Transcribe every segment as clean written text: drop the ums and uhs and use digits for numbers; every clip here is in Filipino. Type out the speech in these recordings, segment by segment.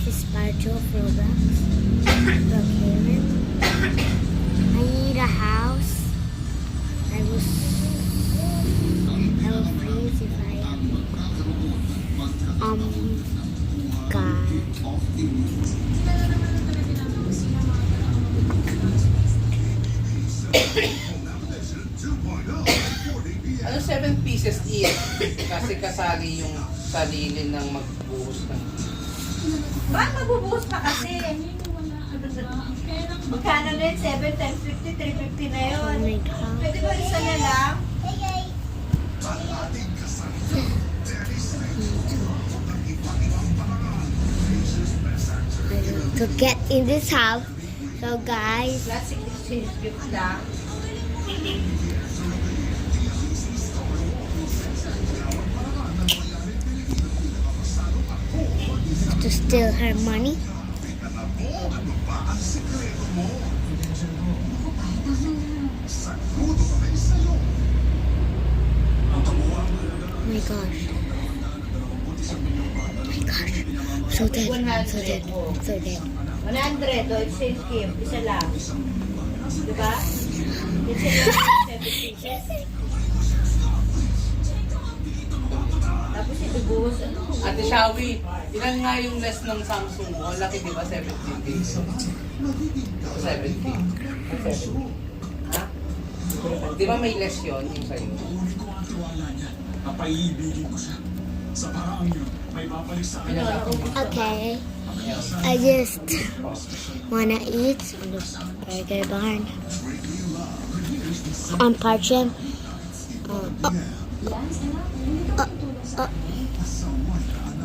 This is part 2 of Roblox. Brookhaven. I need a house. I will freeze if I God. Ano 7 pieces each? Kasi kasali yung sarili ng magbuhos ng... Bakit magbubuhos pa kasi? Magkano na yun? 7, 10, 50, 350 na yun. Oh my God. Pwede ba isa na lang? To get in this house. So guys, Plastic exchange gift lang. to steal her money. Oh my gosh. Oh my gosh. So dead. So dead. So dead. 100 o exchange gift. Isa lang. Diba? Isa lang. 70. Tapos ibubuhos. Ate Shawi, ilan nga yung less ng Samsung mo? Ang laki di ba? 17 days. 17. Ha? Di ba may less yun yung sa'yo? Napaiibigin ko siya. Sa paraang yun, may babalik sa akin. Okay. I just wanna eat on the burger barn. On Parchin.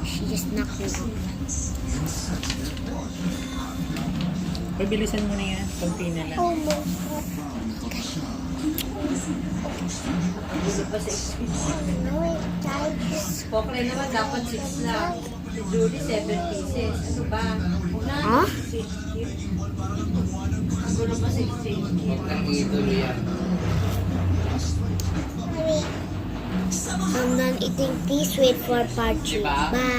She just knocked me off. Uy, bilisan mo na yan. Kunti na lang. Hindi pa sa exchange. Pokre naman dapat 6 lang. Julie 7 pieces. Ano ba? Una, Huh? exchange gift. Ang gulo pa sa exchange gift. Huwag nang ituloy yan. I'm done eating. Please wait for part 2. Bye.